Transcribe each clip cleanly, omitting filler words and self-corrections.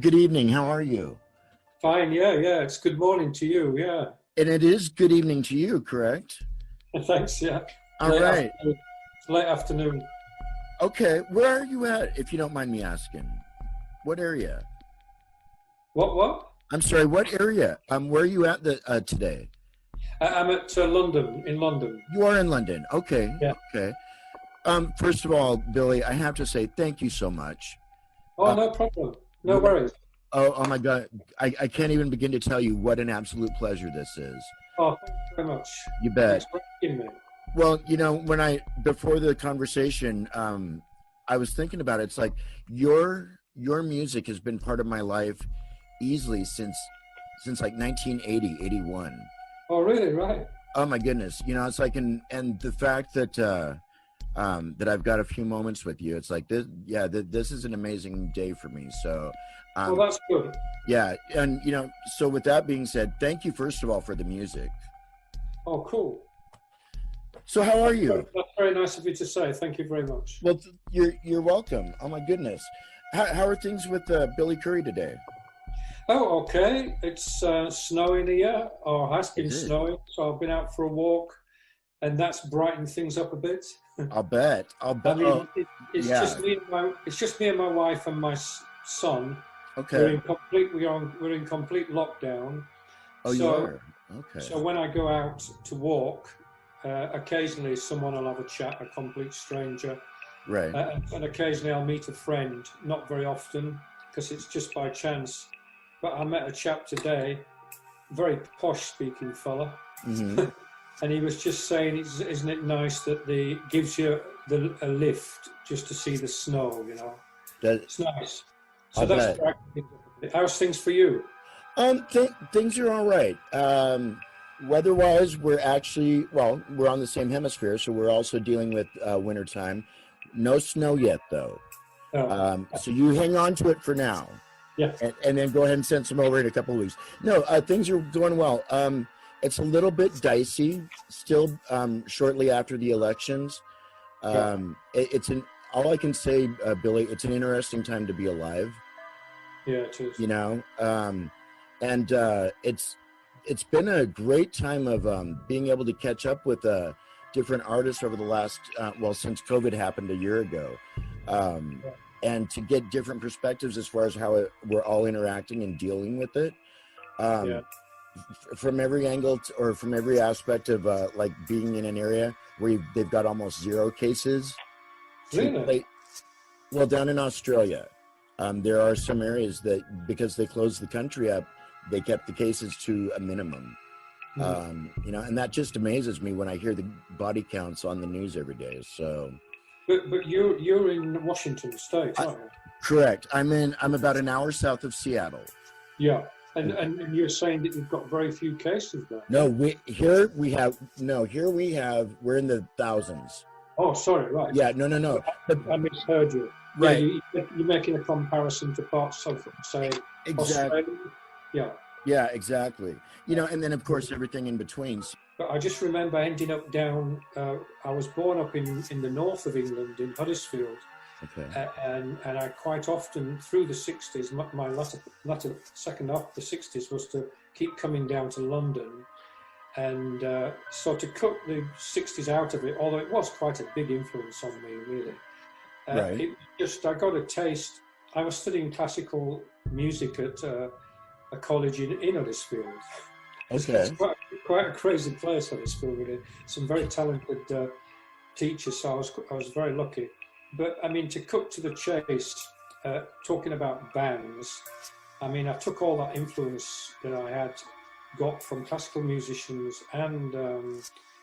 Good evening. How are you? Fine, yeah. It's good morning to you, yeah. And it is good evening to you, correct? Thanks, yeah. All right. It's late afternoon. Okay. Where are you at, if you don't mind me asking? What area? What? I'm sorry, what area? Where are you at today? I'm at London, in London. You are in London. Okay. Yeah. Okay. First of all, Billy, I have to say thank you so much. Oh, Uh, no problem. No you worries. oh my God. I can't even begin to tell you what an absolute pleasure this is. Oh, thanks very much. You bet. Thanks for asking me. Well, before the conversation, I was thinking about it. It's like your music has been part of my life easily since like 1980, 81. Oh, really? Right. Oh my goodness. It's like, and the fact that that I've got a few moments with you, it's like this. Yeah, this is an amazing day for me. So, Well, that's good. yeah, and so with that being said, thank you first of all for the music. Oh, cool. So how are you? That's very nice of you to say. Thank you very much. Well, you're welcome. Oh my goodness. How are things with Billy Currie today? Oh, okay. It's snowing here, or has been snowing. So I've been out for a walk, and that's brightened things up a bit. I'll bet. I mean, it's yeah. just me and my wife and my son. Okay. We're in complete lockdown. Oh, you are? Okay. So when I go out to walk, occasionally someone will have a chat, a complete stranger. Right. And occasionally I'll meet a friend, not very often, because it's just by chance. But I met a chap today, very posh speaking fella. Mm-hmm. And he was just saying, isn't it nice that gives you a lift just to see the snow, It's nice. So that's how's things for you? Things are all right. Weather-wise, we're on the same hemisphere, so we're also dealing with wintertime. No snow yet, though. Oh. So you hang on to it for now. Yeah. And then go ahead and send some over in a couple of weeks. No, things are going well. It's a little bit dicey still, shortly after the elections. All I can say, Billy, it's an interesting time to be alive. Yeah, it is. And it's been a great time of being able to catch up with different artists over the last, since COVID happened a year ago. And to get different perspectives as far as how we're all interacting and dealing with it. From every angle or from every aspect of like being in an area where they've got almost zero cases. Really? Well, down in Australia, there are some areas that because they closed the country up, they kept the cases to a minimum. Mm-hmm. And that just amazes me when I hear the body counts on the news every day. So, but you're in Washington State, aren't you? Correct. I'm about an hour south of Seattle. Yeah. And you're saying that you've got very few cases there? No, we're in the thousands. Oh, sorry, right. Yeah, no. I misheard you. Right. Yeah, you're making a comparison to parts of, say, exactly. Australia. Yeah, exactly. And then of course everything in between. But I just remember ending up down. I was born up in the north of England in Huddersfield. Okay. And I quite often through the 60s, my latter second half of the 60s was to keep coming down to London, and so to cut the 60s out of it, although it was quite a big influence on me, really. Right. It just I got a taste. I was studying classical music at a college in Huddersfield. Okay. It's quite a crazy place, Huddersfield, really. Some very talented teachers, so I was very lucky. But I mean, to cut to the chase, talking about bands, I mean, I took all that influence that I had got from classical musicians and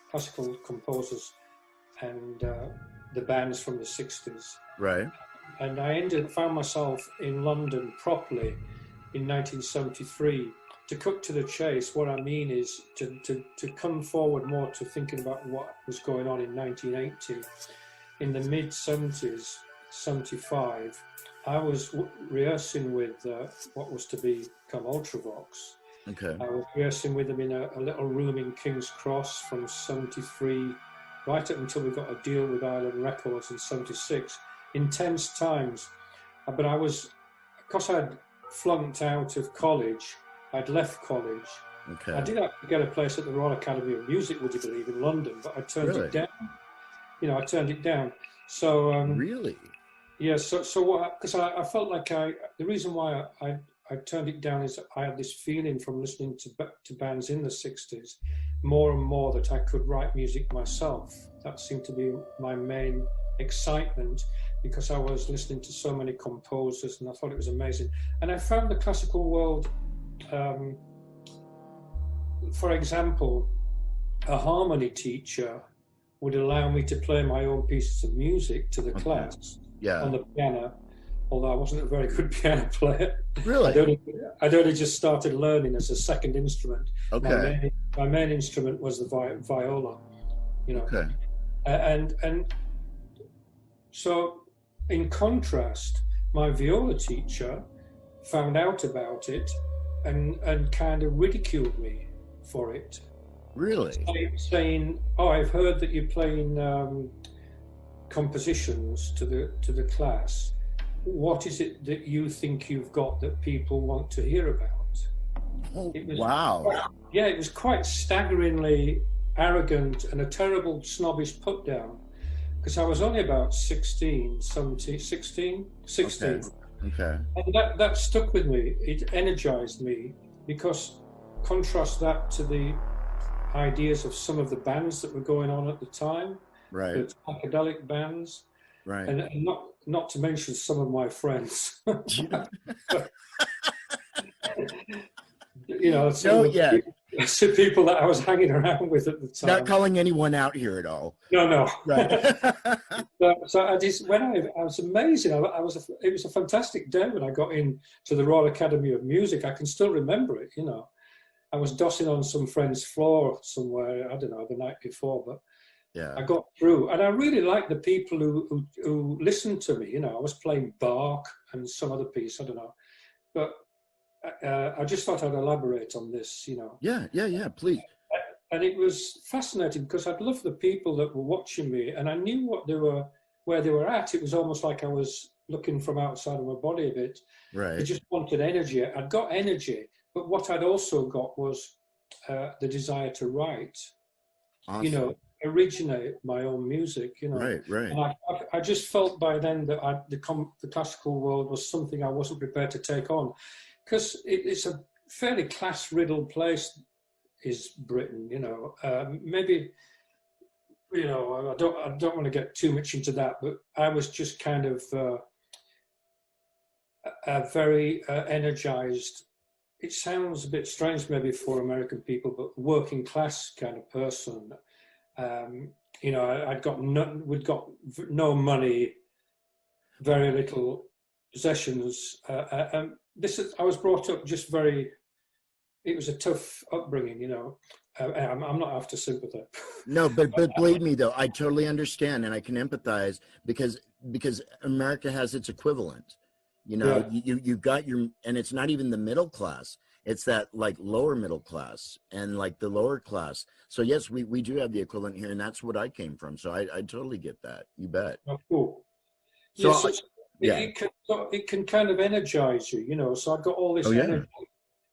classical composers and the bands from the 60s. Right. And I found myself in London properly in 1973. To cut to the chase, what I mean is to come forward more to thinking about what was going on in 1980. In the mid-70s, 75, I was rehearsing with what was to become Ultravox. Okay. I was rehearsing with them in a little room in King's Cross from 73 right up until we got a deal with Island Records in 76. Intense times. But I was, because I'd flunked out of college. I'd left college. Okay. I did have to get a place at the Royal Academy of Music, would you believe, in London, but I turned it down. I turned it down. So really, yeah. So what? Because I felt like the reason why I turned it down is I had this feeling from listening to bands in the '60s, more and more, that I could write music myself. That seemed to be my main excitement, because I was listening to so many composers and I thought it was amazing. And I found the classical world, for example, a harmony teacher would allow me to play my own pieces of music to the class on the piano, although I wasn't a very good piano player. Really? I'd only just started learning as a second instrument. Okay. My main instrument was the viola, Okay. And so, in contrast, my viola teacher found out about it and kind of ridiculed me for it. Really? Saying, "Oh, I've heard that you're playing compositions to the class. What is it that you think you've got that people want to hear about?" Oh, wow. Yeah, it was quite staggeringly arrogant and a terrible snobbish put down, because I was only about 16. Okay. And that stuck with me. It energized me, because contrast that to the ideas of some of the bands that were going on at the time, Right. the psychedelic bands, Right. and not to mention some of my friends. Some people that I was hanging around with at the time. Not calling anyone out here at all. No. Right. So I was amazing. It was a fantastic day when I got into the Royal Academy of Music. I can still remember it. I was dossing on some friend's floor somewhere, I don't know, the night before, but yeah, I got through. And I really liked the people who listened to me. I was playing Bach and some other piece, I don't know. But I just thought I'd elaborate on this, Yeah, please. And it was fascinating, because I'd loved the people that were watching me, and I knew where they were at. It was almost like I was looking from outside of my body a bit. Right. I just wanted energy. I'd got energy. But what I'd also got was the desire to write, Awesome. Originate my own music, Right. And I just felt by then that the classical world was something I wasn't prepared to take on, because it's a fairly class-riddled place, is Britain, maybe, I don't want to get too much into that, but I was just kind of very energized. It sounds a bit strange maybe for American people, but working class kind of person. We'd got no money, very little possessions. I was brought up just it was a tough upbringing, I'm not after sympathy. No, but believe me though, I totally understand and I can empathize, because America has its equivalent. You've got and it's not even the middle class. It's that like lower middle class and like the lower class. So yes, we do have the equivalent here, and that's what I came from. So I totally get that. You bet. Oh, cool. So it can kind of energize you, so I got all this energy.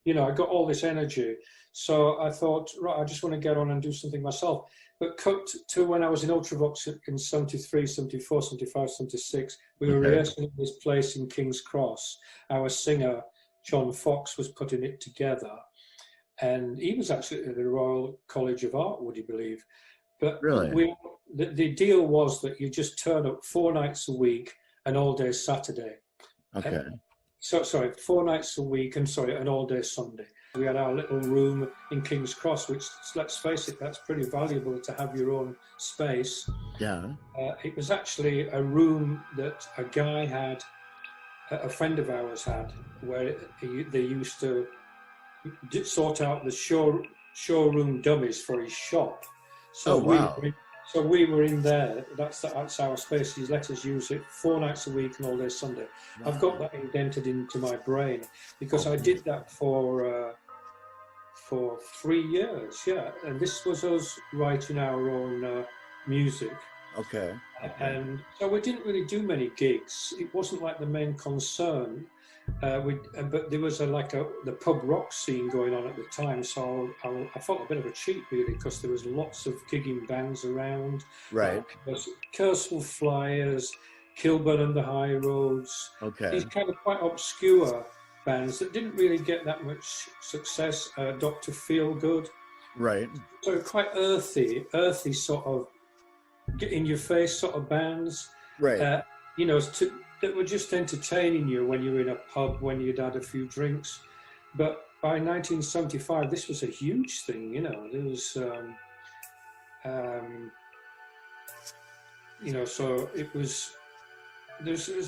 I got all this energy. So I thought, right, I just want to get on and do something myself. But cut to when I was in Ultravox in 73, 74, 75, 76, we were rehearsing at this place in King's Cross. Our singer, John Fox, was putting it together. And he was actually at the Royal College of Art, would you believe? But really? The deal was that you just turn up 4 nights a week and all day Saturday. Okay. 4 nights a week and an all day Sunday. We had our little room in King's Cross, which, let's face it, that's pretty valuable to have your own space. Yeah. It was actually a room that a guy had, a friend of ours had, where they used to sort out the showroom dummies for his shop. So wow. we were in there. That's our space. He let us use it 4 nights a week and all day Sunday. Wow. I've got that indented into my brain, because I did that for 3 years. Yeah, and this was us writing our own music. Okay. And so we didn't really do many gigs. It wasn't like the main concern. But there was the pub rock scene going on at the time, so I felt a bit of a cheat really, because there was lots of gigging bands around. Right. Curseful Flyers, Kilburn and the High Roads. Okay. These kind of quite obscure bands that didn't really get that much success. Dr. Feelgood. Right. So quite earthy sort of get in your face sort of bands. Right. You know, that were just entertaining you when you were in a pub, when you'd had a few drinks. But by 1975, this was a huge thing, you know. There was, you know, so it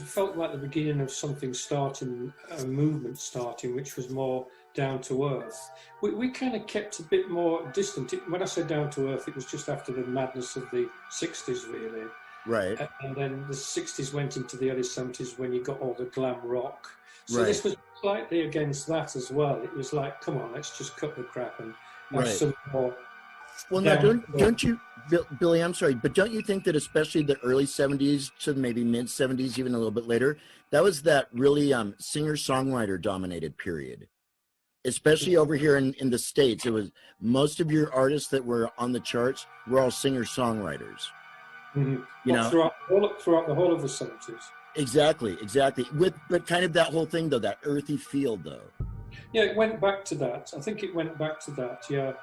felt like the beginning of something starting, a movement starting, which was more down to earth. We kind of kept a bit more distant. When I said down to earth, it was just after the madness of the 60s, really. Right. And then the 60s went into the early 70s when you got all the glam rock. So Right. this was slightly against that as well. It was like, come on, let's just cut the crap and have Right. some more. Well, now, don't you, Billy, I'm sorry, but don't you think that especially the early 70s to maybe mid 70s, even a little bit later, that was that really singer-songwriter dominated period? Especially over here in the States, it was most of your artists that were on the charts were all singer-songwriters. Mm-hmm. You know, throughout the whole of the 70s. Exactly. But kind of that whole thing, though, that earthy feel, though. Yeah, it went back to that. I think it went back to that, yeah,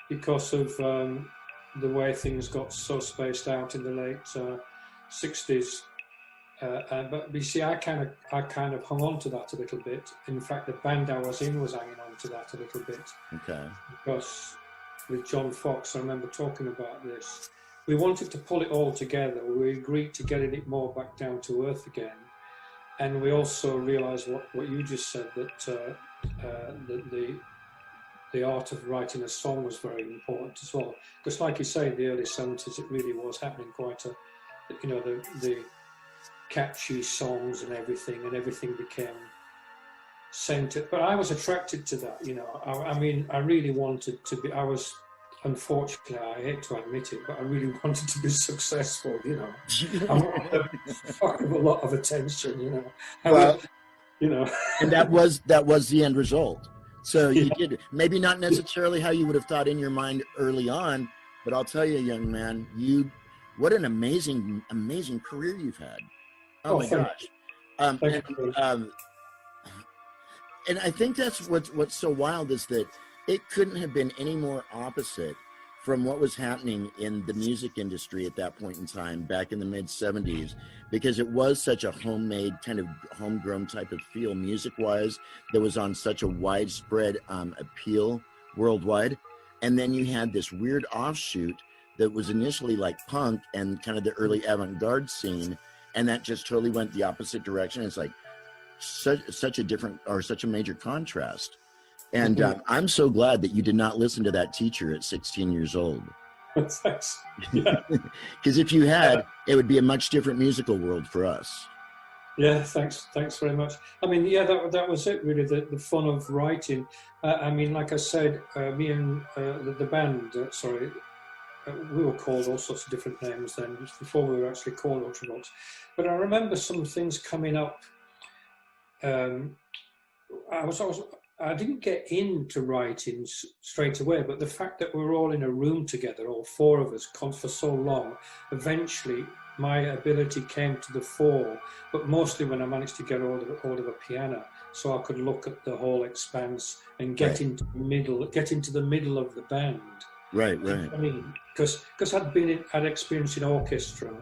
because of the way things got so spaced out in the late 60s. But you see, I kind of hung on to that a little bit. In fact, the band I was in was hanging on to that a little bit. Okay. Because with John Fox, I remember talking about this. We wanted to pull it all together. We agreed to getting it more back down to earth again. And we also realised what you just said, that the art of writing a song was very important as well. Because like you say, in the early 70s, it really was happening quite a, you know, the catchy songs and everything became centered. But I was attracted to that, you know. I mean, I really wanted to be, unfortunately, I hate to admit it, but I really wanted to be successful, you know. I wanted a lot of attention, you know. Well, you know. And that was the end result. So you did, maybe not necessarily how you would have thought in your mind early on, but I'll tell you, young man, what an amazing career you've had. Oh my gosh. And I think that's what's so wild is that it couldn't have been any more opposite from what was happening in the music industry at that point in time, back in the mid 70s, because it was such a homemade, kind of homegrown type of feel music-wise that was on such a widespread appeal worldwide. And then you had this weird offshoot that was initially like punk and kind of the early avant-garde scene, and that just totally went the opposite direction. It's like such a major contrast. And I'm so glad that you did not listen to that teacher at 16 years old. Thanks. Yeah. Because if you had, it would be a much different musical world for us. Yeah, thanks very much. I mean, yeah, that was it really, the fun of writing. I mean, like I said, me and the band, we were called all sorts of different names then, before we were actually called Ultravox. But I remember some things coming up. I didn't get into writing straight away, but the fact that we were all in a room together, all four of us, for so long, eventually my ability came to the fore, but mostly when I managed to get hold of a piano, so I could look at the whole expanse and get into the middle of the band. Right. I mean, because I'd experienced in orchestra,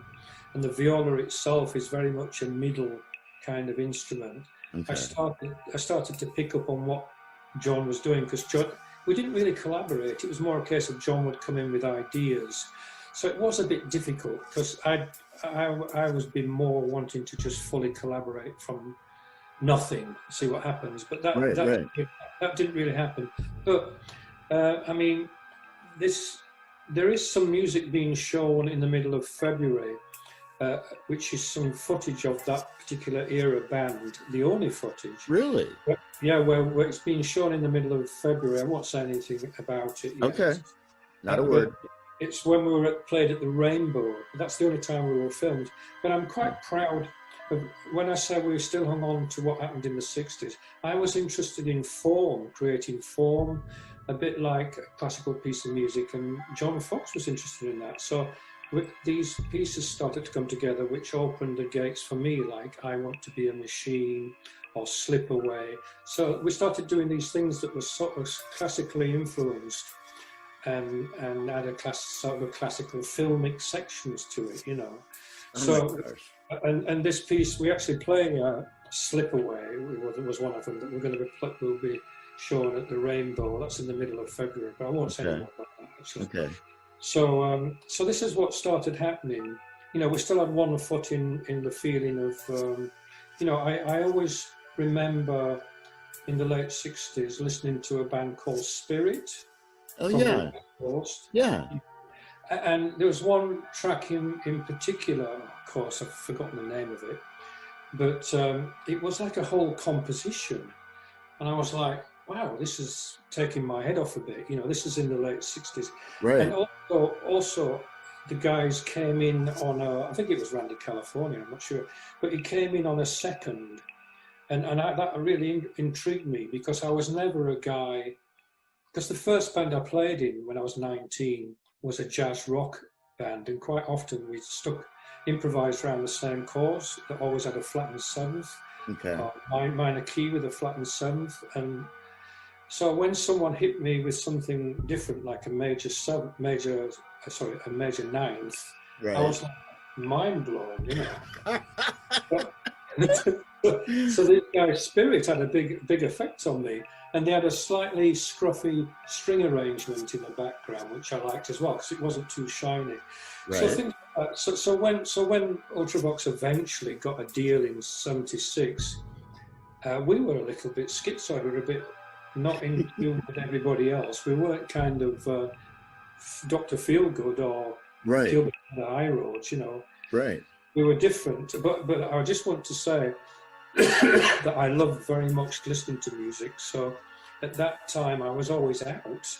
and the viola itself is very much a middle kind of instrument. Okay. I started to pick up on what John was doing, because we didn't really collaborate. It was more a case of John would come in with ideas. So it was a bit difficult, because I was been more wanting to just fully collaborate from nothing, see what happens. But that didn't really happen. But I mean, there is some music being shown in the middle of February, which is some footage of that particular era band, the only footage. Really? Yeah, where it's being shown in the middle of February. I won't say anything about it yet. Okay, not a word. It's when we played at the Rainbow. That's the only time we were filmed. But I'm quite proud. when I say we still hung on to what happened in the 60s, I was interested in form, creating form, a bit like a classical piece of music, and John Fox was interested in that. So these pieces started to come together, which opened the gates for me, like I Want to Be a Machine or Slip Away. So we started doing these things that were sort of classically influenced and had a sort of classical filmic sections to it, you know. Oh so, and this piece, we actually play Slip Away, was one of them that will be shown at the Rainbow. That's in the middle of February, but I won't say anything about that, actually. Okay. So, so this is what started happening. You know, we still had one foot in the feeling of, you know, I always remember in the late 60s listening to a band called Spirit. Oh, yeah. Yeah. And there was one track in particular, of course, I've forgotten the name of it, but it was like a whole composition. And I was like, wow, this is taking my head off a bit. You know, this is in the late 60s. Right. And also the guys came in on I think it was Randy California, I'm not sure, but he came in on a second. And that really intrigued me, because I was never a guy, because the first band I played in when I was 19 was a jazz rock band, and quite often we improvised around the same chords that always had a flattened seventh. Okay. Minor key with a flattened seventh. And so when someone hit me with something different, like a major ninth, right. I was like mind blown, you know. So this guy's Spirit had a big effect on me, and they had a slightly scruffy string arrangement in the background, which I liked as well, because it wasn't too shiny. Right. So when Ultravox eventually got a deal in '76, we were a little bit schizoid. We were a bit not in tune with everybody else. We weren't kind of Dr. Feelgood or Right. Gilbert and the High Roads, you know. Right. We were different, but I just want to say that I love very much listening to music. So at that time, I was always out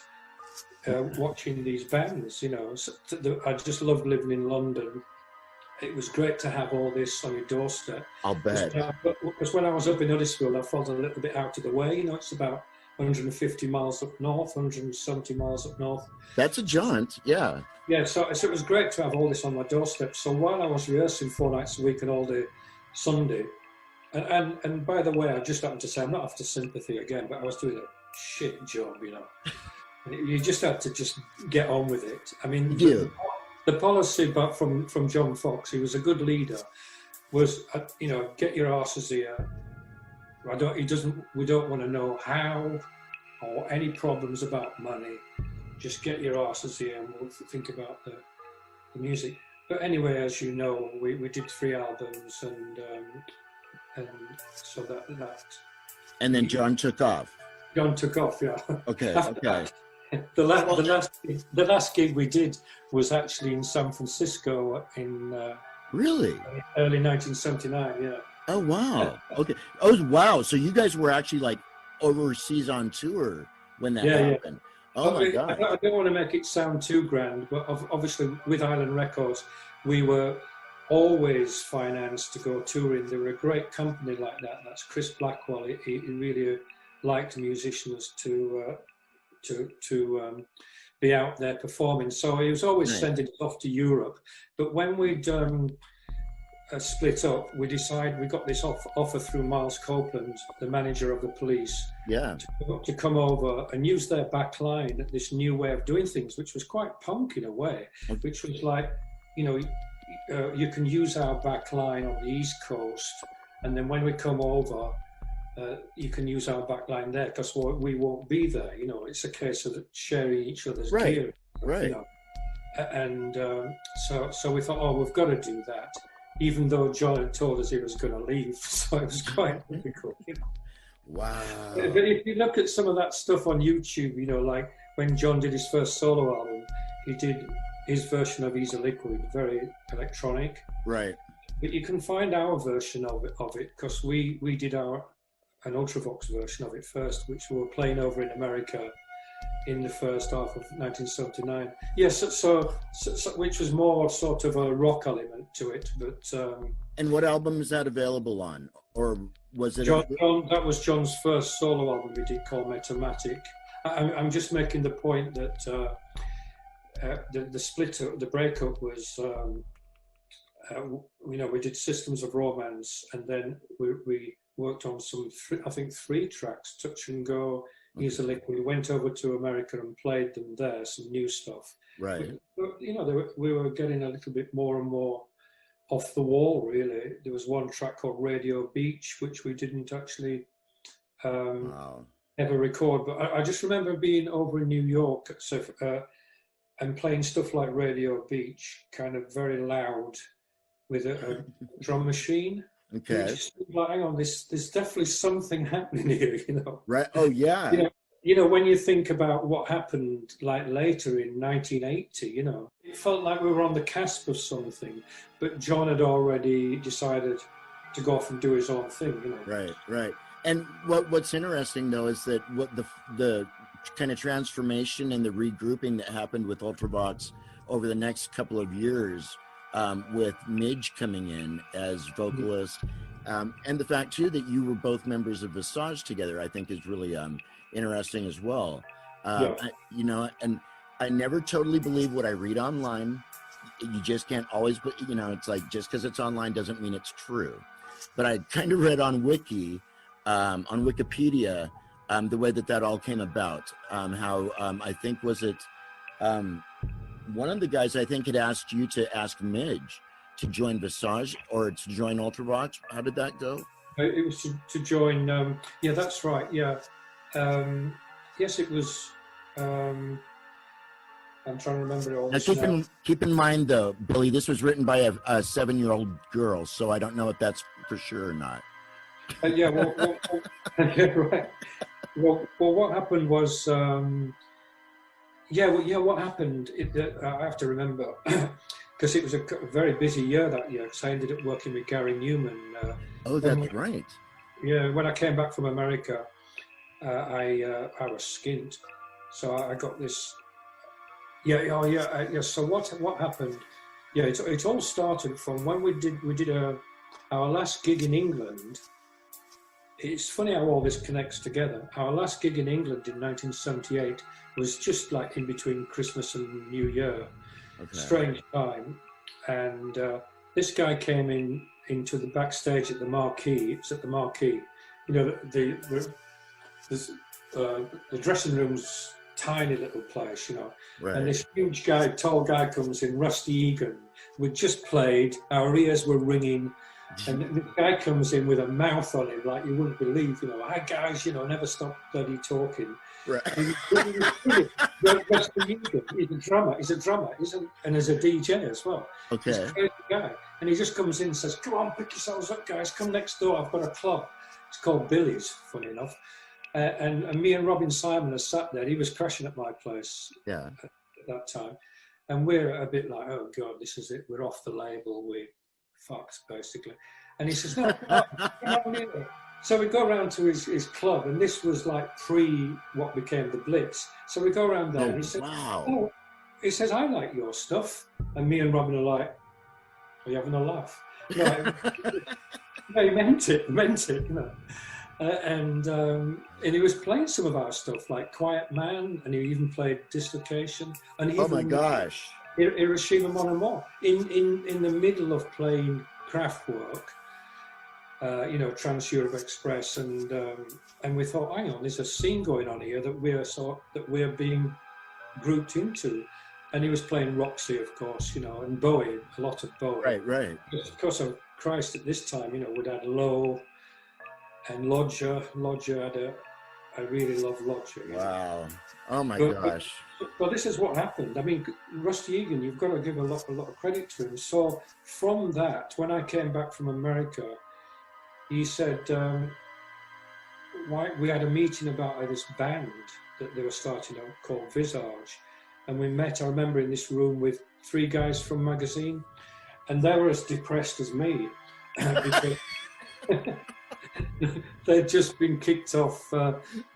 watching these bands. You know, I just loved living in London. It was great to have all this on your doorstep. I'll bet. Because when I was up in Huddersfield, I felt a little bit out of the way. You know, it's about 150 miles up north, 170 miles up north. That's a jaunt, yeah. Yeah, so it was great to have all this on my doorstep. So while I was rehearsing 4 nights a week and all day Sunday, and by the way, I just happened to say, I'm not after sympathy again, but I was doing a shit job, you know. And you just had to just get on with it. I mean, the policy from John Fox, he was a good leader, was, you know, get your asses here. We don't want to know how or any problems about money. Just get your asses here and we'll think about the music. But anyway, as you know, we did 3 albums, and so that. And then John took off. John took off, yeah. Okay. The last gig we did was actually in San Francisco in really early 1979. Yeah. Oh wow. Okay. Oh wow. So you guys were actually like overseas on tour when that happened. Yeah. Oh my God. I don't want to make it sound too grand, but obviously with Island Records, we were always financed to go touring. They were a great company like that. That's Chris Blackwell. He really liked musicians to be out there performing. So he was always sending us off to Europe. But when we'd split up, we got this offer through Miles Copeland, the manager of the Police, to come over and use their back line, this new way of doing things, which was quite punk in a way, which was like, you know, you can use our back line on the East Coast, and then when we come over, you can use our back line there, because we won't be there. You know, it's a case of sharing each other's gear. Right. You know? And so we thought, we've got to do that, even though John had told us he was going to leave. So it was quite difficult, you know. Wow. But if you look at some of that stuff on YouTube, you know, like when John did his first solo album, he did his version of Easy Liquid, very electronic. Right. But you can find our version of it because we did an Ultravox version of it first, which we were playing over in America in the first half of 1979. Yes, so which was more sort of a rock element to it. But and what album is that available on, or was it? John, that was John's first solo album we did called Metamatic. I'm just making the point that the split, the breakup was, we did Systems of Romance, and then we worked on some, I think 3 tracks, Touch and Go, Easily. We went over to America and played them there, some new stuff. Right. But, we were getting a little bit more and more off the wall, really. There was one track called Radio Beach, which we didn't actually ever record. But I just remember being over in New York and playing stuff like Radio Beach, kind of very loud, with a drum machine. Okay. Just like, hang on, there's definitely something happening here, Right. Oh, yeah. When you think about what happened like later in 1980, it felt like we were on the cusp of something, but John had already decided to go off and do his own thing, Right. And what's interesting though is that what the kind of transformation and the regrouping that happened with Ultravox over the next couple of years, with Midge coming in as vocalist, and the fact too that you were both members of Visage together, I think is really interesting as well. And I never totally believe what I read online. You just can't always, it's like just because it's online doesn't mean it's true. But I kind of read on Wikipedia, the way that all came about. How I think was it. One of the guys I think had asked you to ask Midge to join Visage or to join Ultravox. How did that go? It was to join. Yeah, that's right. Yeah. Yes, it was. I'm trying to remember it all. Now, keep in mind, though, Billy, this was written by a 7-year-old girl, so I don't know if that's for sure or not. Yeah. Yeah, right. Well, what happened was. What happened? I have to remember, because it was a very busy year that year, because I ended up working with Gary Newman. That's right. Yeah, when I came back from America, I was skint, so I got this. So what happened? Yeah, it all started from when we did our last gig in England. It's funny how all this connects together. Our last gig in England in 1978 was just like in between Christmas and New Year. Okay. Strange time. And this guy came into the backstage at the Marquee. It was at the Marquee. The dressing room's tiny little place, Right. And this huge guy, tall guy comes in, Rusty Egan. We'd just played, our ears were ringing. And the guy comes in with a mouth on him like you wouldn't believe, hi guys, never stop bloody talking. Right. He's a drummer, and as a DJ as well. Okay. He's a crazy guy. And he just comes in and says, come on, pick yourselves up, guys, come next door, I've got a club. It's called Billy's, funny enough. And me and Robin Simon are sat there. He was crashing at my place at that time. And we're a bit like, oh God, this is it, we're off the label, we're fucked, basically. And he says, no, come on here. So we go around to his club, and this was like pre what became the Blitz. So we go around there, and he says, wow. Oh, he says, I like your stuff. And me and Robin are like, are you having a laugh? No, he meant it, and he was playing some of our stuff, like Quiet Man, and he even played Dislocation. And he my gosh. Hiroshima Mon Amour, in the middle of playing Kraftwerk, Trans-Europe Express, and we thought, hang on, there's a scene going on here that we're being grouped into. And he was playing Roxy, of course, and Bowie, a lot of Bowie. Right. Because of Christ, at this time, we'd had Low and Lodger. Lodger had I really love Lodger. Wow. Oh my gosh. But this is what happened. I mean, Rusty Egan, you've got to give a lot of credit to him. So from that, when I came back from America, he said, we had a meeting about this band that they were starting out called Visage. And we met, I remember, in this room with 3 guys from magazine, and they were as depressed as me. they'd just been kicked off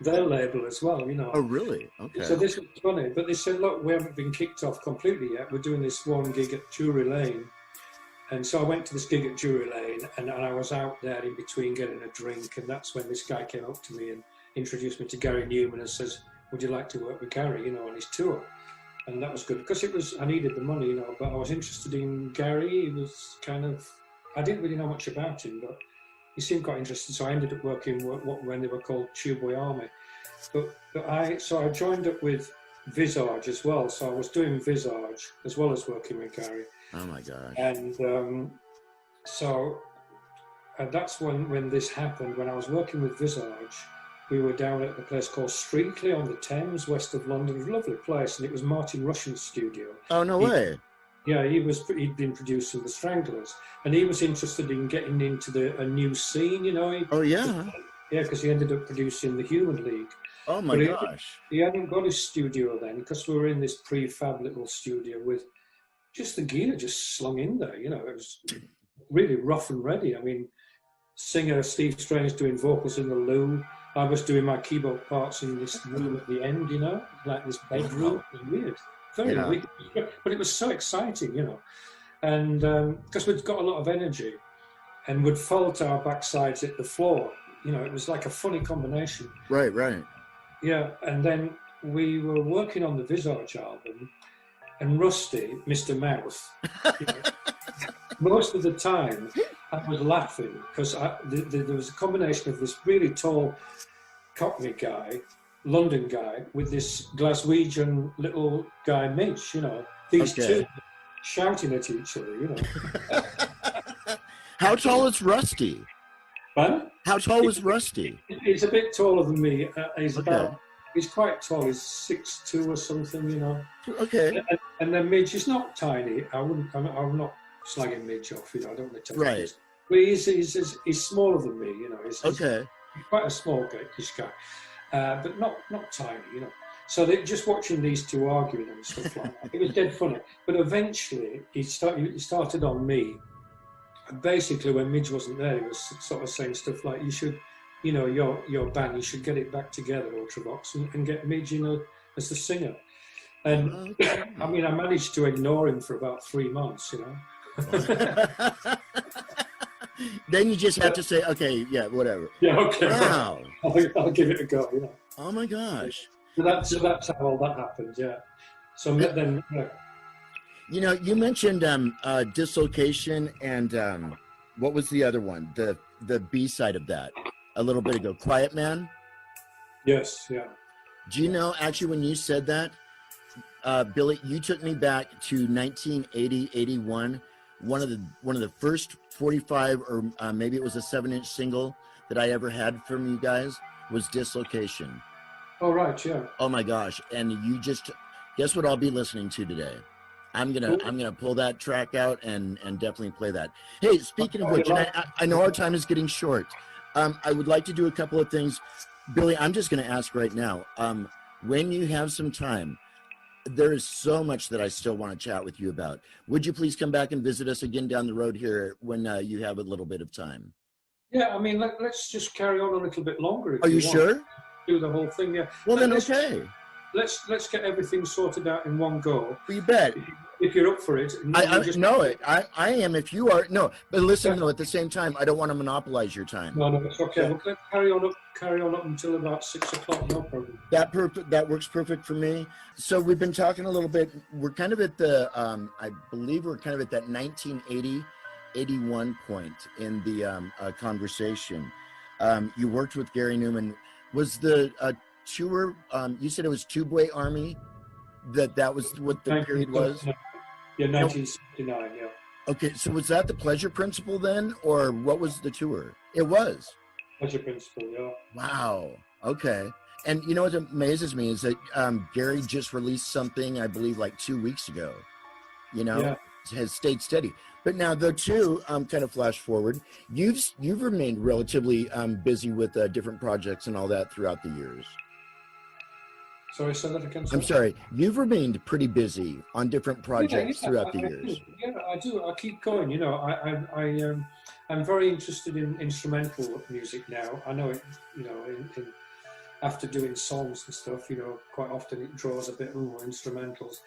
their label as well, you know. Oh, really? Okay. So this was funny, but they said, look, we haven't been kicked off completely yet. We're doing this one gig at Drury Lane. And so I went to this gig at Drury Lane, and I was out there in between getting a drink, and that's when this guy came up to me and introduced me to Gary Newman and says, would you like to work with Gary, you know, on his tour? And that was good, because I needed the money, you know, but I was interested in Gary. He was kind of, I didn't really know much about him, but he seemed quite interesting. So I ended up working when they were called Tubeway Army. But I joined up with Visage as well. So I was doing Visage as well as working with Gary. Oh my gosh. And that's when this happened. When I was working with Visage, we were down at a place called Streatley on the Thames, west of London. It was a lovely place, and it was Martin Russian's studio. Oh, no way. Yeah, he'd been producing the Stranglers, and he was interested in getting into a new scene, you know. Yeah, because he ended up producing the Human League. Oh my gosh. He hadn't got his studio then, because we were in this prefab little studio with just the gear just slung in there, you know. It was really rough and ready. I mean, singer Steve Strange doing vocals in the loo. I was doing my keyboard parts in this room at the end, you know, like this bedroom. It was weird. Very weird. But it was so exciting, you know. And because we'd got a lot of energy and would fall to our backsides at the floor. You know, it was like a funny combination. Right. Yeah, and then we were working on the Visage album, and Rusty, Mr. Mouth, you know, most of the time I was laughing because there was a combination of this really tall Cockney guy, London guy, with this Glaswegian little guy, Mitch, you know, these two shouting at each other, you know. How tall is Rusty? Huh? How tall was Rusty? He's a bit taller than me. He's quite tall. He's 6'2" or something, you know. Okay. And then Midge is not tiny. I'm not slagging Midge off, you know. I don't want to take Right. But he's smaller than me, you know. He's quite a small guy, but not tiny, you know. So just watching these two arguing and stuff like that, it was dead funny. But eventually, he started on me. And basically, when Midge wasn't there, he was sort of saying stuff like, "You should, you know, your band, you should get it back together, Ultravox, and get Midge, you know, as the singer." And I mean, I managed to ignore him for about 3 months, you know. Then you just have to say, okay, yeah, whatever. Yeah, okay. Wow. I'll give it a go, you know. Oh my gosh. So that's how all that happened, yeah. So then... You know, you mentioned Dislocation and what was the other one? The B-side of that a little bit ago, Quiet Man? Yes, yeah. Do you know, actually, when you said that, Billy, you took me back to 1980, 81. One of the first 45 or maybe it was a 7-inch single that I ever had from you guys was Dislocation. Oh, right, yeah. Oh my gosh. And you just, guess what I'll be listening to today? I'm gonna pull that track out and definitely play that. Hey, speaking of which, I know our time is getting short. I would like to do a couple of things. Billy, I'm just gonna ask right now, when you have some time, there is so much that I still want to chat with you about. Would you please come back and visit us again down the road here when you have a little bit of time? Yeah, I mean, let's just carry on a little bit longer. Are you sure? Do the whole thing, yeah. Well, then, okay. Let's get everything sorted out in one go. You bet. If you're up for it. I am if you are. No, but listen, though, at the same time, I don't want to monopolize your time. No, it's okay. Yeah. Well, let's carry on up until about 6 o'clock, no problem. That works perfect for me. So we've been talking a little bit. We're kind of at the, I believe we're kind of at that 1980, 81 point in the conversation. You worked with Gary Newman. Was the tour, you said it was Tubeway Army, that was what the period was? Yeah, 1969, yeah. Okay, so was that the Pleasure Principle then, or what was the tour? It was. Pleasure Principle, yeah. Wow, okay. And you know what amazes me is that Gary just released something, I believe, like 2 weeks ago, you know, has stayed steady. But now the two, kind of flash forward, you've remained relatively busy with different projects and all that throughout the years. Sorry, say that again. I'm sorry. You've remained pretty busy on different projects throughout the years. Yeah, I do. I keep going. You know, I I'm very interested in instrumental music now. I know it, you know, after doing songs and stuff, you know, quite often it draws a bit more instrumentals.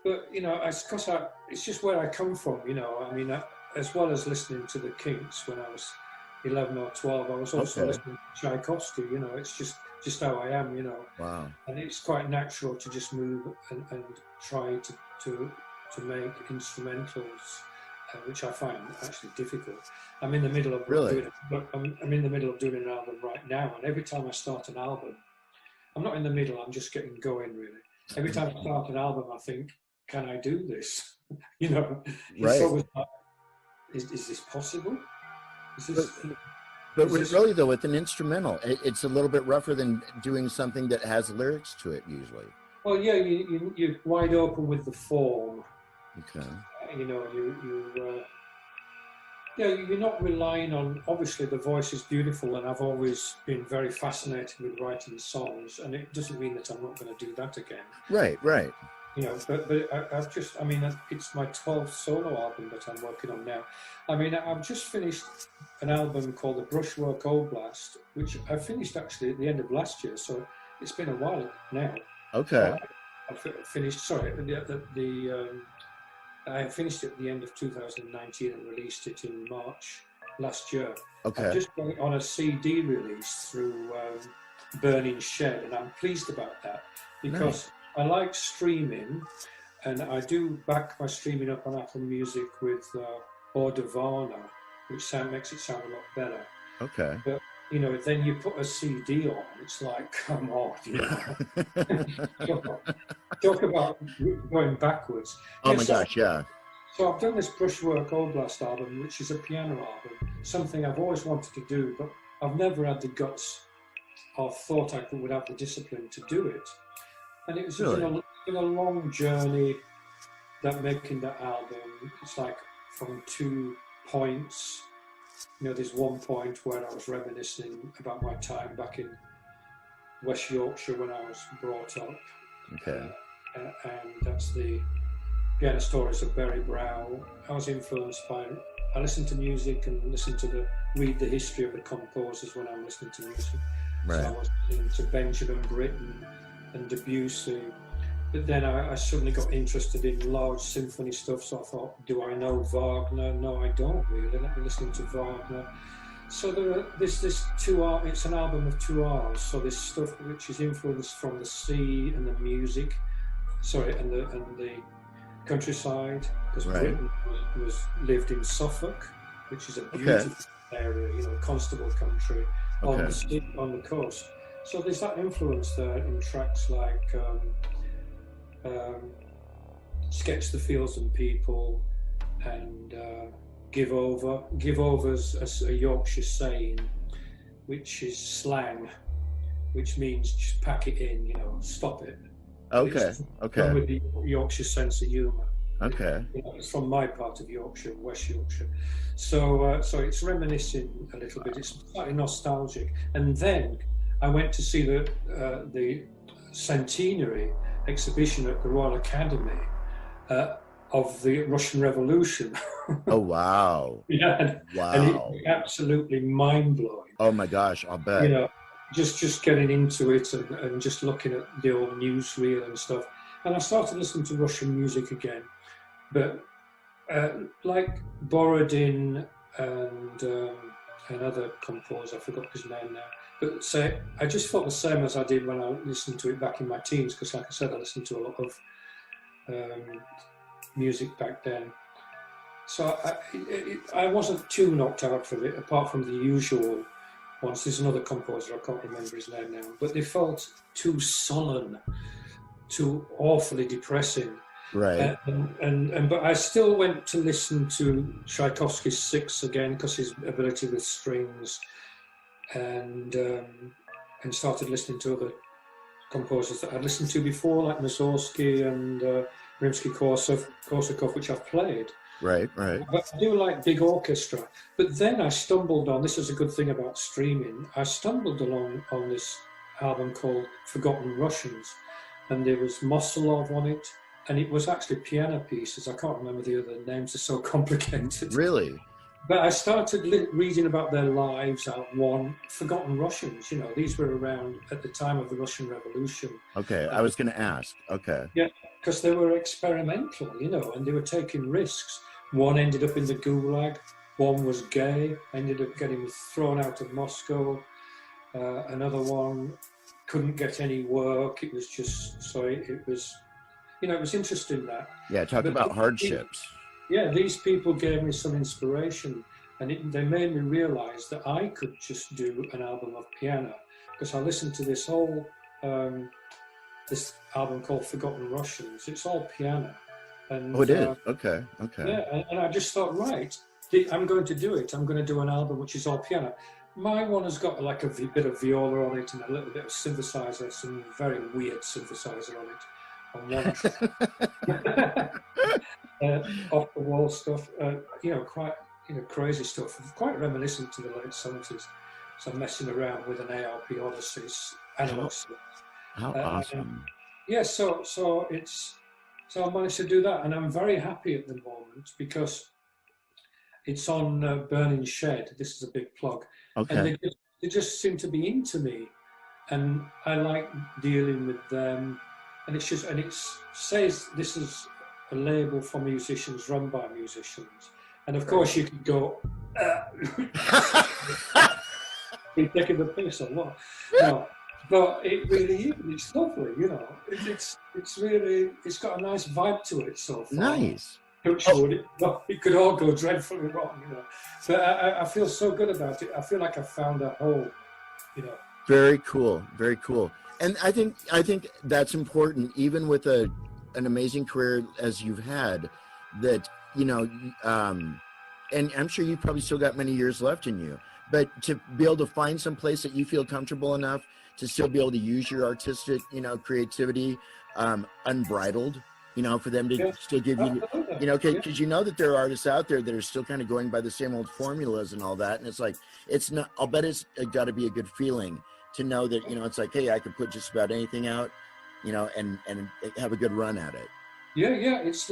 But, you know, it's just where I come from, you know. I mean, as well as listening to the Kinks when I was 11 or 12, I was also listening to Tchaikovsky, you know. It's just how I am, you know. Wow. And it's quite natural to just move and try to make instrumentals, which I find actually difficult. I'm in the middle of I'm in the middle of doing an album right now, and every time I start an album, I'm not in the middle, I'm just getting going, really. Every time I start an album, I think, can I do this? You know, it's always like, is this possible? Is this, but really, though, with an instrumental, it's a little bit rougher than doing something that has lyrics to it, usually. Well, yeah, you're wide open with the form. Okay. You know, you're not relying on, obviously the voice is beautiful, and I've always been very fascinated with writing songs, and it doesn't mean that I'm not going to do that again. Right. You know, but I mean, it's my 12th solo album that I'm working on now. I mean, I've just finished an album called The Brushwork Oblast, which I finished actually at the end of last year, so it's been a while now. Okay. I finished, I finished it at the end of 2019 and released it in March last year. Okay. I've just got it on a CD release through Burning Shed, and I'm pleased about that because I like streaming, and I do back my streaming up on Apple Music with Audavana, which makes it sound a lot better. Okay. But, you know, then you put a CD on, it's like, come on, you know. talk about going backwards. Oh my gosh, yeah. So I've done this Brushwork Oblast album, which is a piano album, something I've always wanted to do, but I've never had the guts or thought I would have the discipline to do it. And it was been a long journey, that making that album. It's like from 2 points. You know, there's one point where I was reminiscing about my time back in West Yorkshire when I was brought up. Okay. And that's the Piano Stories of Barry Brow. I was influenced by, I listened to music and read the history of the composers when I'm listening to music. Right. So I was listening to Benjamin Britten and Debussy. But then I suddenly got interested in large symphony stuff, so I thought, do I know Wagner? No, I don't really. Let me listen to Wagner. So it's an album of 2 hours. So there's stuff which is influenced from the sea and the music, and the countryside, because Britain lived in Suffolk, which is a beautiful area, you know, Constable country on the coast. So there's that influence there in tracks like Sketch the Fields and People and Give Over. Give Over's a Yorkshire saying, which is slang, which means just pack it in, you know, stop it. Okay. With the Yorkshire sense of humour. Okay. You know, it's from my part of Yorkshire, West Yorkshire. So it's reminiscing a little bit. It's slightly nostalgic. And then I went to see the centenary exhibition at the Royal Academy of the Russian Revolution. Oh, wow. Yeah. Wow. And it was absolutely mind-blowing. Oh, my gosh, I'll bet. You know, just getting into it and just looking at the old newsreel and stuff. And I started listening to Russian music again. But like Borodin and another composer, I forgot his name now. But I just felt the same as I did when I listened to it back in my teens, because like I said, I listened to a lot of music back then. So I wasn't too knocked out for it, apart from the usual ones. There's another composer, I can't remember his name now, but they felt too sullen, too awfully depressing. Right. But I still went to listen to Tchaikovsky's Six again, because his ability with strings, and started listening to other composers that I'd listened to before, like Mussorgsky and Rimsky-Korsakov, which I've played. Right. But I do like big orchestra. But then I stumbled on, this is a good thing about streaming, I stumbled along on this album called Forgotten Russians, and there was Mosolov on it, and it was actually piano pieces. I can't remember the other names, they're so complicated. Really? But I started reading about their lives out one, Forgotten Russians, you know, these were around at the time of the Russian Revolution. Okay, I was going to ask. Okay. Yeah, because they were experimental, you know, and they were taking risks. One ended up in the Gulag, one was gay, ended up getting thrown out of Moscow. Another one couldn't get any work. It was just, so it was, you know, it was interesting that. Yeah, talk about hardships. Yeah, these people gave me some inspiration, and they made me realize that I could just do an album of piano, because I listened to this whole this album called Forgotten Russians. It's all piano. And, oh, it is? Okay. Yeah, and I just thought, right, I'm going to do it. I'm going to do an album which is all piano. My one has got like a bit of viola on it and a little bit of synthesizer, some very weird synthesizer on it. On one off the wall stuff, you know, quite, you know, crazy stuff, quite reminiscent to the late 70s. So I'm messing around with an ARP Odyssey, analog stuff. How awesome! Yeah, so I managed to do that, and I'm very happy at the moment because it's on Burning Shed. This is a big plug, okay. And they just seem to be into me, and I like dealing with them. And it's just, and it says this is a label for musicians, run by musicians. And of course, you could go, you're taking the piss a lot. No, but it really is. It's lovely, you know. It's really, it's got a nice vibe to it so far. Nice. It could all go dreadfully wrong, you know. But I feel so good about it. I feel like I found a home, you know. Very cool. Very cool. And I think that's important, even with an amazing career as you've had, that, you know, and I'm sure you've probably still got many years left in you, but to be able to find some place that you feel comfortable enough to still be able to use your artistic, you know, creativity, unbridled, you know, for them to still give you, you know, because you know that there are artists out there that are still kind of going by the same old formulas and all that. And it's like, it's not, I'll bet it's got to be a good feeling to know that, you know, it's like, hey, I could put just about anything out, you know, and have a good run at it. Yeah, it's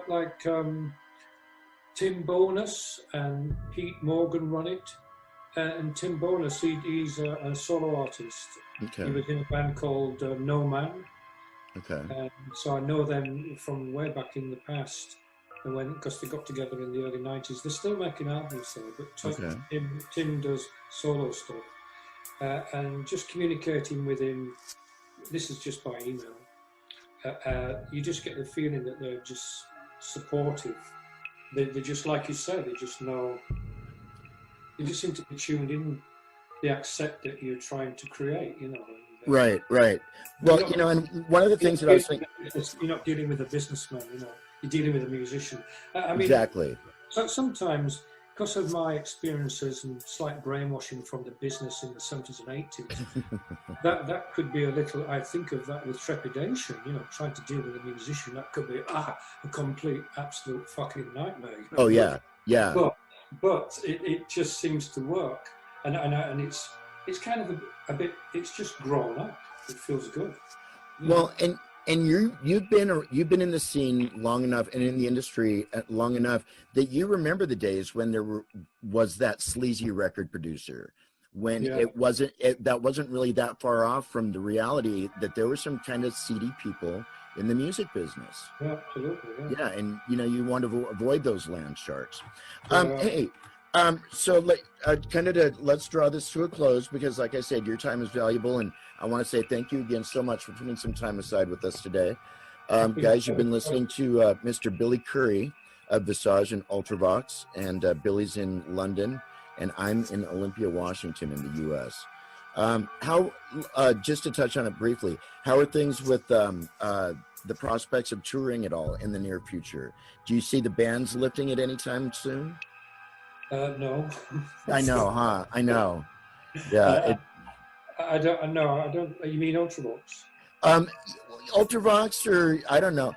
like Tim Bonus and Pete Morgan run it, and Tim Bonus, he's a solo artist. Okay. He was in a band called No Man. Okay. And so I know them from way back in the past, and because they got together in the early 90s. They're still making albums though, but Tim does solo stuff. And just communicating with him, this is just by email, you just get the feeling that they're just supportive. They just, like you said, they just know, they just seem to be tuned in. They accept that you're trying to create, you know. Right. Well, you know, and one of the things that I was thinking, you're not dealing with a businessman, you know, you're dealing with a musician. I mean, exactly. So sometimes, because of my experiences and slight brainwashing from the business in the 70s and 80s, that could be a little, I think of that with trepidation, you know, trying to deal with a musician, that could be a complete, absolute fucking nightmare. You know? Oh, yeah. But it just seems to work. And it's kind of a bit, it's just grown up. It feels good. Well, and you've been in the scene long enough and in the industry long enough that you remember the days when there was that sleazy record producer, when that wasn't really that far off from the reality that there were some kind of seedy people in the music business. Yeah, absolutely. Yeah, and you know, you want to avoid those land sharks. Hey. So let's draw this to a close, because like I said, your time is valuable, and I want to say thank you again so much for putting some time aside with us today. Guys, you've been listening to Mr. Billy Currie of Visage and Ultravox, and Billy's in London, and I'm in Olympia, Washington in the US. How, just to touch on it briefly, how are things with the prospects of touring at all in the near future? Do you see the bands lifting at any time soon? No. I know, huh? I know. Yeah. I don't know. I don't. You mean Ultravox? Ultravox, or I don't know.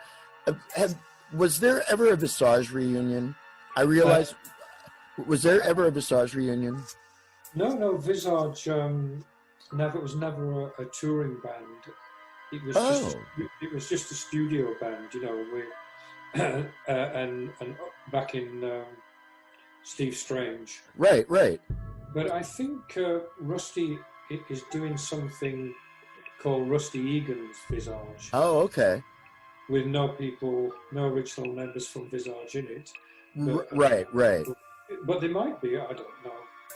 Was there ever a Visage reunion? I realized. Was there ever a Visage reunion? No. Visage. It was never a touring band. It was just a studio band. You know, and back in. Steve Strange. Right, right. But I think Rusty is doing something called Rusty Egan's Visage. Oh, okay. With no original members from Visage in it. But, Right, right. But they might be, I don't know.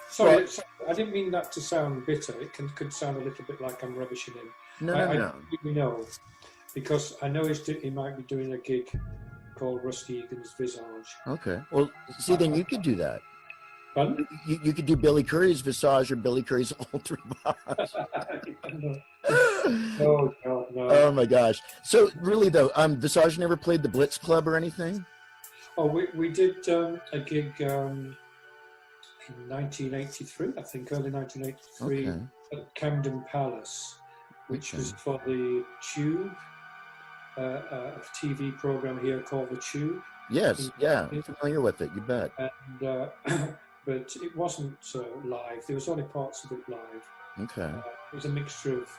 Sorry, I didn't mean that to sound bitter. It could sound a little bit like I'm rubbishing him. No. I don't really know, because I know he might be doing a gig called Rusty Egan's Visage. Okay. Well, see, then you could do that. Pardon? You could do Billy Currie's Visage or Billy Currie's Alter Visage. Oh, God, no. Oh, my gosh. So, really, though, Visage never played the Blitz Club or anything? Oh, we did a gig in 1983, I think, early 1983, at Camden Palace, which was for the Tube, a TV program here called The Tube. Yes, yeah, I'm familiar with it, you bet. And, but it wasn't live. There was only parts of it live. Okay. It was a mixture of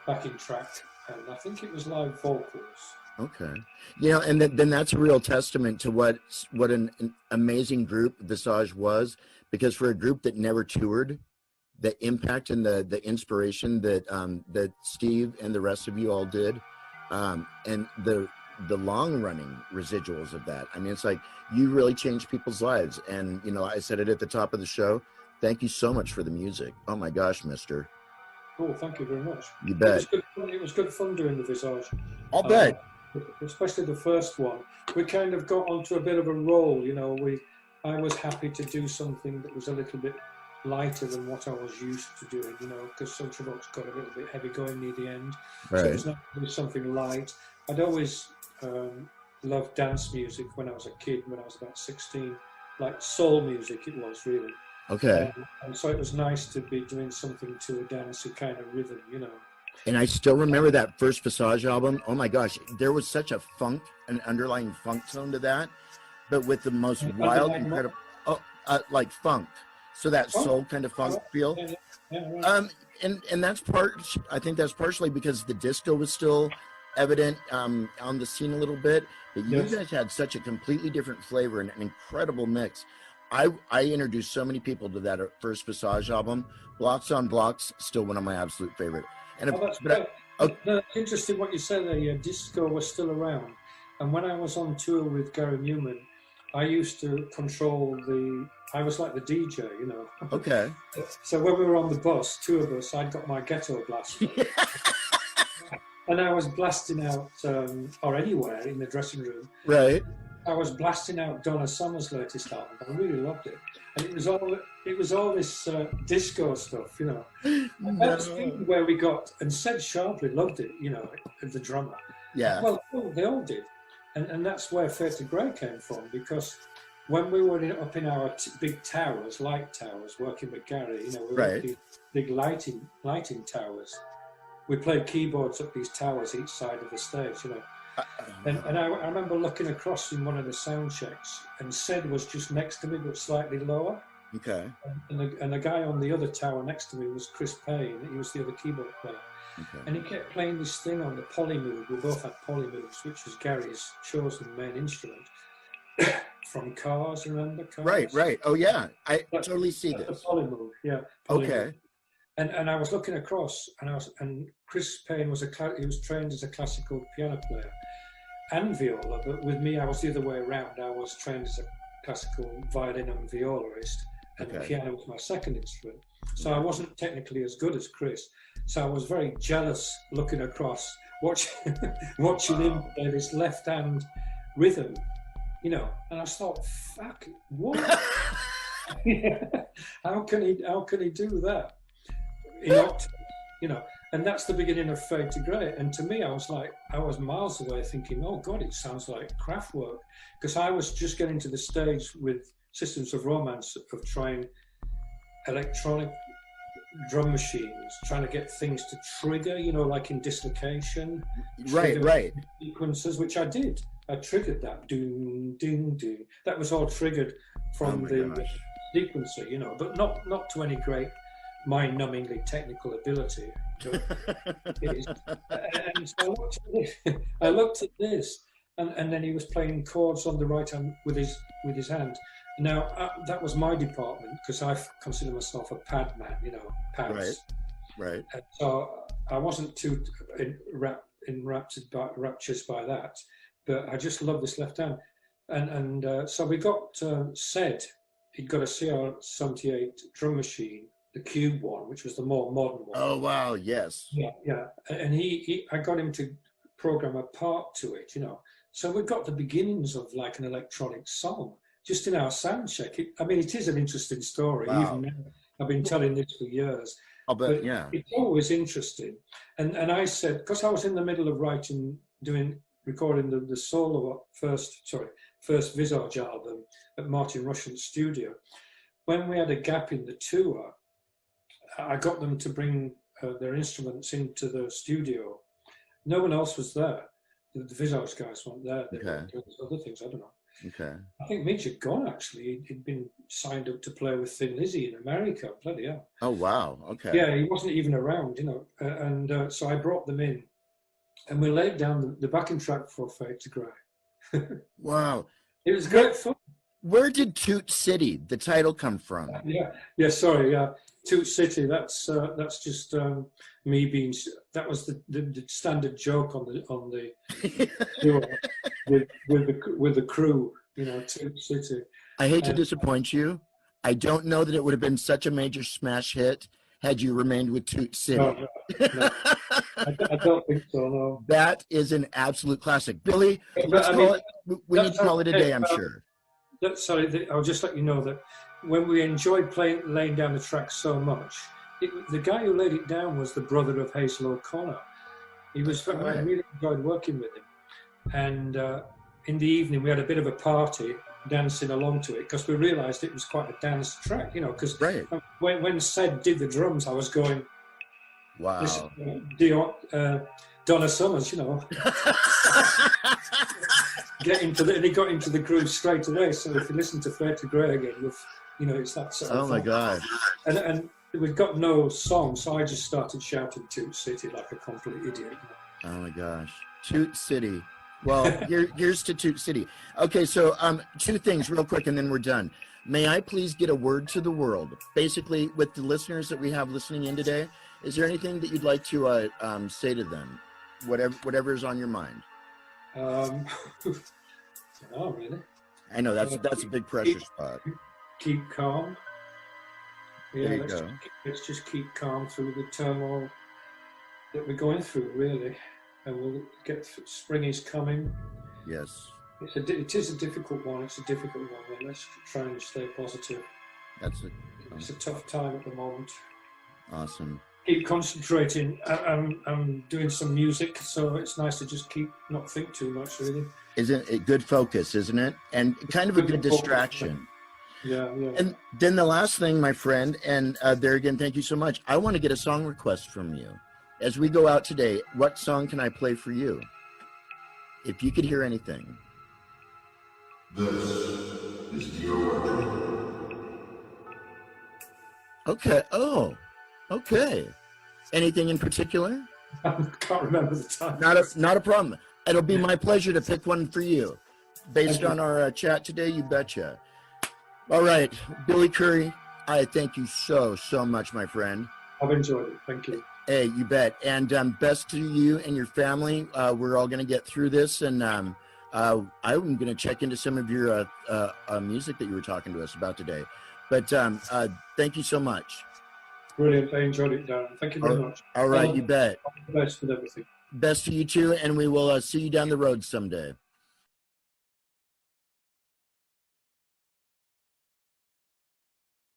backing track, and I think it was live vocals. Okay. You know, and then that's a real testament to what an amazing group Visage was, because for a group that never toured, the impact and the inspiration that that Steve and the rest of you all did, and the long running residuals of that. I mean, it's like you really changed people's lives. And, you know, I said it at the top of the show. Thank you so much for the music. Oh my gosh, mister. Oh, thank you very much. You bet. It was good fun doing the Visage. I'll bet. Especially the first one. We kind of got onto a bit of a roll, you know. I was happy to do something that was a little bit lighter than what I was used to doing, you know, because Social Rock's got a little bit heavy going near the end. Right. So it was not really something light. I'd always loved dance music when I was a kid, when I was about 16, like soul music it was really. Okay. And so it was nice to be doing something to a dancey kind of rhythm, you know. And I still remember that first Visage album. Oh my gosh, there was such a funk, an underlying funk tone to that, but with the most wild, incredible, like funk. So that soul kind of funk feel. Yeah, right. And that's I think that's partially because the disco was still evident on the scene a little bit, but you guys had such a completely different flavor and an incredible mix. I introduced so many people to that first Visage album. Blocks on Blocks, still one of my absolute favorite. And that's interesting what you said there. Yeah, disco was still around, and when I was on tour with Gary Newman, I used to control I was like the DJ, you know. Okay. So when we were on the bus, two of us, I'd got my ghetto blaster. And I was blasting out, or anywhere in the dressing room. Right. I was blasting out Donna Summer's latest album. I really loved it, and it was all this disco stuff, you know. And that's where we got, and Sid Sharpley loved it, you know, the drummer. Yeah. Well, they all did, and that's where Fade to Grey came from, because when we were up in our big towers, light towers, working with Gary, you know, we were these big lighting towers. We played keyboards up these towers each side of the stage, you know. And I remember looking across in one of the sound checks, and Sid was just next to me, but slightly lower. Okay. And the guy on the other tower next to me was Chris Payne. He was the other keyboard player. Okay. And he kept playing this thing on the polymoog. We both had polymoves, which was Gary's chosen main instrument. From Cars, remember Cars? Right. Oh yeah, I totally see this. The polymoog, yeah. Polymoog. Okay. And I was looking across, and Chris Payne he was trained as a classical piano player and viola, but with me I was the other way around. I was trained as a classical violin and violist, and the piano was my second instrument. So I wasn't technically as good as Chris. So I was very jealous looking across, watching him play this left-hand rhythm, you know. And I thought, fuck, what? How can he do that? In octave, you know, and that's the beginning of Fade to Grey. And to me, I was miles away thinking, oh God, it sounds like Kraftwerk, because I was just getting to the stage with Systems of Romance of trying electronic drum machines, trying to get things to trigger, you know, like in Dislocation, right, sequences, which I did. I triggered that, ding, ding, ding. That was all triggered from the sequencer, you know, but not to any great mind-numbingly technical ability. And so I looked at this, and then he was playing chords on the right hand with his hand, Now, that was my department because I consider myself a pad man, pads. Right. And so I wasn't too rapturous by that, but I just love this left hand. And so we got said he'd got a CR78 drum machine, the Cube one, which was the more modern one. Oh wow, yes. Yeah. And I got him to program a part to it, So we got the beginnings of like an electronic song just in our sound check. It is an interesting story. Wow. Even now, I've been telling this for years. But yeah, it's always interesting. And I said, because I was in the middle of recording the solo first Visage album at Martin Rushent's studio. When we had a gap in the tour, I got them to bring their instruments into the studio. No one else was there. The Visage guys weren't there. They were doing other things, I don't know. Okay. I think Midge had gone, actually. He'd been signed up to play with Thin Lizzy in America. Bloody hell. Oh, wow. Okay. Yeah, he wasn't even around, so I brought them in. And we laid down the backing track for Fade to Grey. Wow. It was great fun. Where did Toot City, the title, come from? Yeah. Toot City, that's just me being... That was the standard joke on the tour with the crew, Toot City. I hate to disappoint you. I don't know that it would have been such a major smash hit had you remained with Toot City. No. I don't think so, no. That is an absolute classic. Billy, we need to call it a day, I'm sure. I'll just let you know that when we enjoyed laying down the track so much, the guy who laid it down was the brother of Hazel O'Connor. I really enjoyed working with him. And in the evening, we had a bit of a party, dancing along to it, because we realised it was quite a dance track, because when Sed did the drums, I was going, wow. Donna Summers, and he got into the groove straight away. So if you listen to Fade to Grey again, it's that sort of Oh my God. And we've got no song, so I just started shouting Toot City like a complete idiot. Oh my gosh. Toot City. Well, here's to Toot City. Okay, so two things real quick and then we're done. May I please get a word to the world? Basically, with the listeners that we have listening in today, is there anything that you'd like to say to them? Whatever is on your mind. Oh, really? I know that's a big pressure spot. Keep calm. Yeah, let's just keep calm through the turmoil that we're going through, really, and we'll get. Spring is coming. Yes. It is a difficult one. It's a difficult one. And let's try and stay positive. It's a tough time at the moment. Awesome. Keep concentrating. I'm doing some music, so it's nice to just not think too much, really. Isn't it good focus, isn't it? And kind of a good distraction. Yeah. And then the last thing, my friend, and there again, thank you so much. I want to get a song request from you. As we go out today, what song can I play for you? If you could hear anything. This is your Okay. Oh, okay. Anything in particular? I can't remember the time. Not a problem. It'll be my pleasure to pick one for you. Based on our chat today, you betcha. All right, Billy Currie, I thank you so much, my friend. I've enjoyed it. Thank you. Hey, you bet. And best to you and your family. We're all going to get through this. And I'm going to check into some of your music that you were talking to us about today. But thank you so much. Brilliant. I enjoyed it, Darren. Thank you very much. All right, you bet. All the best with everything. Best to you too. And we will see you down the road someday.